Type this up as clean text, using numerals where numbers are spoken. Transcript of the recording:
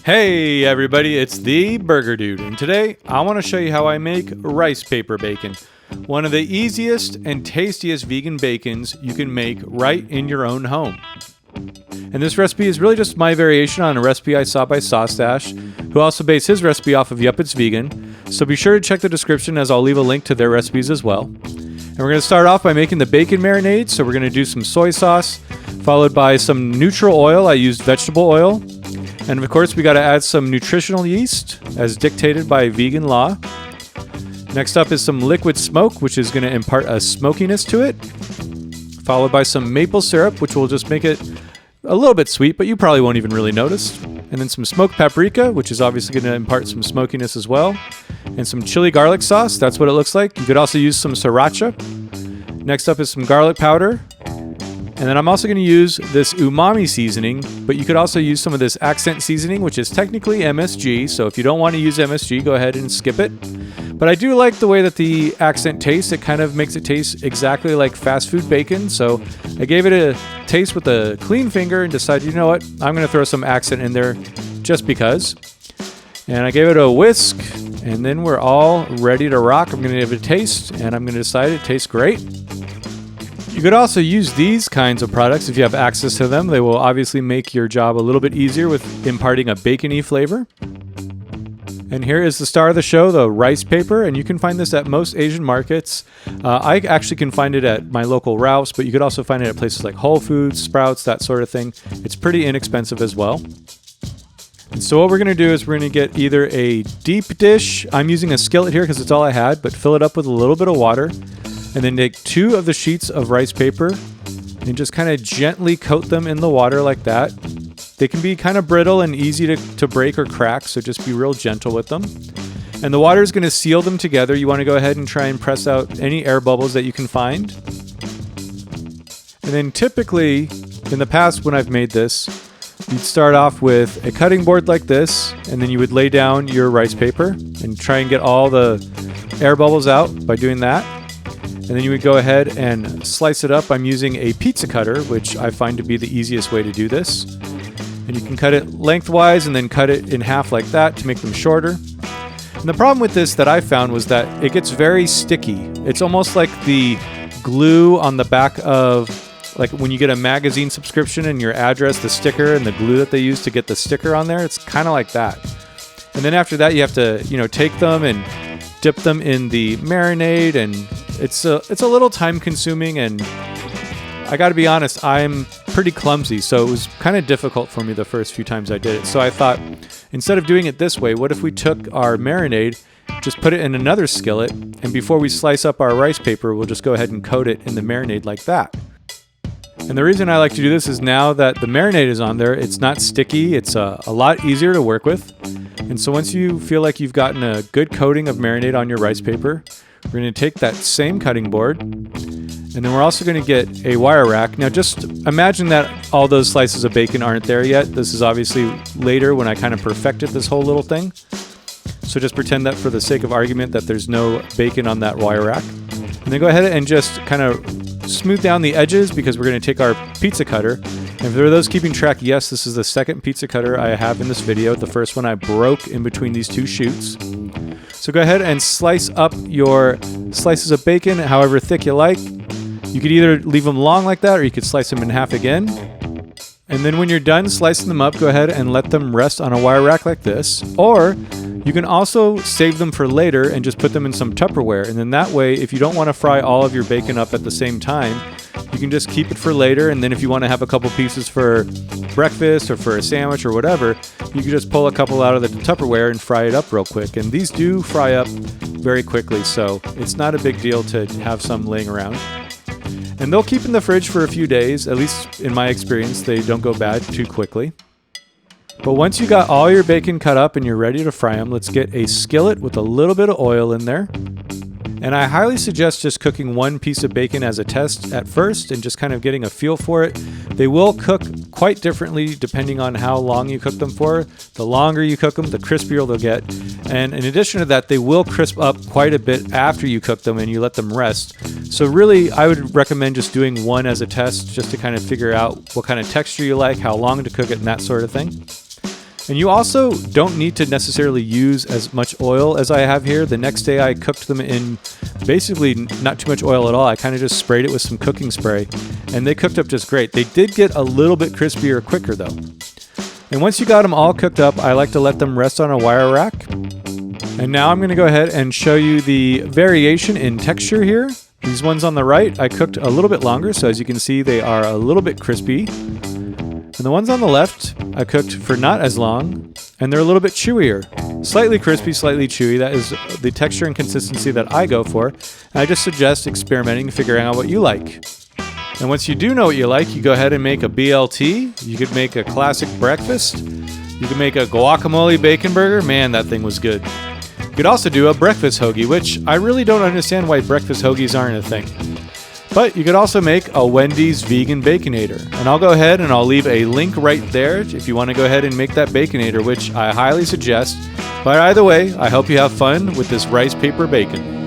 Hey everybody, it's the Burger Dude, and today I want to show you how I make rice paper bacon. One of the easiest and tastiest vegan bacons you can make right in your own home. And this recipe is really just my variation on a recipe I saw by Sauce Stache, who also based his recipe off of Yup, It's Vegan. So be sure to check the description as I'll leave a link to their recipes as well. And we're going to start off by making the bacon marinade. So we're going to do some soy sauce, followed by some neutral oil. I used vegetable oil. And of course, we got to add some nutritional yeast as dictated by vegan law. Next up is some liquid smoke, which is going to impart a smokiness to it, followed by some maple syrup, which will just make it a little bit sweet, but you probably won't even really notice. And then some smoked paprika, which is obviously going to impart some smokiness as well. And some chili garlic sauce, that's what it looks like. You could also use some sriracha. Next up is some garlic powder. And then I'm also going to use this umami seasoning, but you could also use some of this accent seasoning, which is technically MSG. So if you don't want to use MSG, go ahead and skip it. But I do like the way that the accent tastes. It kind of makes it taste exactly like fast food bacon. So I gave it a taste with a clean finger and decided, you know what, I'm going to throw some accent in there just because. And I gave it a whisk, and then we're all ready to rock. I'm going to give it a taste, and I'm going to decide it tastes great. You could also use these kinds of products if you have access to them. They will obviously make your job a little bit easier with imparting a bacony flavor. And here is the star of the show, the rice paper, and you can find this at most Asian markets. I actually can find it at my local Ralph's, but you could also find it at places like Whole Foods, Sprouts, that sort of thing. It's pretty inexpensive as well. And so what we're going to do is we're going to get either a deep dish. I'm using a skillet here because it's all I had, but fill it up with a little bit of water. And then take 2 of the sheets of rice paper and just kind of gently coat them in the water like that. They can be kind of brittle and easy to break or crack, so just be real gentle with them. And the water is going to seal them together. You want to go ahead and try and press out any air bubbles that you can find. And then typically, in the past when I've made this, you'd start off with a cutting board like this, and then you would lay down your rice paper and try and get all the air bubbles out by doing that. And then you would go ahead and slice it up. I'm using a pizza cutter, which I find to be the easiest way to do this. And you can cut it lengthwise and then cut it in half like that to make them shorter. And the problem with this that I found was that it gets very sticky. It's almost like the glue on the back of, like when you get a magazine subscription and your address, the sticker and the glue that they use to get the sticker on there. It's kind of like that. And then after that, you have to, take them and dip them in the marinade, and it's a little time consuming, and I got to be honest, I'm pretty clumsy, so it was kind of difficult for me the first few times I did it. So I thought, instead of doing it this way, what if we took our marinade, just put it in another skillet, and before we slice up our rice paper, we'll just go ahead and coat it in the marinade like that. And the reason I like to do this is now that the marinade is on there, it's not sticky, it's a lot easier to work with. And so once you feel like you've gotten a good coating of marinade on your rice paper, we're going to take that same cutting board, and then we're also going to get a wire rack. Now just imagine that all those slices of bacon aren't there yet. This is obviously later when I kind of perfected this whole little thing. So just pretend that for the sake of argument that there's no bacon on that wire rack. And then go ahead and just kind of smooth down the edges because we're going to take our pizza cutter. And for those keeping track, yes, this is the second pizza cutter I have in this video. The first one I broke in between these 2 shoots. So go ahead and slice up your slices of bacon however thick you like. You could either leave them long like that or you could slice them in half again. And then when you're done slicing them up, go ahead and let them rest on a wire rack like this. Or you can also save them for later and just put them in some Tupperware. And then that way, if you don't want to fry all of your bacon up at the same time, you can just keep it for later. And then if you want to have a couple pieces for breakfast or for a sandwich or whatever, you can just pull a couple out of the Tupperware and fry it up real quick. And these do fry up very quickly, so it's not a big deal to have some laying around. And they'll keep in the fridge for a few days. At least in my experience, they don't go bad too quickly. But once you got all your bacon cut up and you're ready to fry them, let's get a skillet with a little bit of oil in there. And I highly suggest just cooking 1 piece of bacon as a test at first and just kind of getting a feel for it. They will cook quite differently depending on how long you cook them for. The longer you cook them, the crispier they'll get. And in addition to that, they will crisp up quite a bit after you cook them and you let them rest. So really, I would recommend just doing 1 as a test just to kind of figure out what kind of texture you like, how long to cook it, and that sort of thing. And you also don't need to necessarily use as much oil as I have here. The next day I cooked them in basically not too much oil at all. I kind of just sprayed it with some cooking spray, and they cooked up just great. They did get a little bit crispier quicker though. And once you got them all cooked up, I like to let them rest on a wire rack. And now I'm going to go ahead and show you the variation in texture here. These ones on the right, I cooked a little bit longer, so as you can see, they are a little bit crispy. And the ones on the left, I cooked for not as long, and they're a little bit chewier. Slightly crispy, slightly chewy. That is the texture and consistency that I go for. And I just suggest experimenting and figuring out what you like. And once you do know what you like, you go ahead and make a BLT. You could make a classic breakfast. You could make a guacamole bacon burger. Man, that thing was good. You could also do a breakfast hoagie, which I really don't understand why breakfast hoagies aren't a thing. But you could also make a Wendy's vegan Baconator. And I'll go ahead and I'll leave a link right there if you want to go ahead and make that Baconator, which I highly suggest. But either way, I hope you have fun with this rice paper bacon.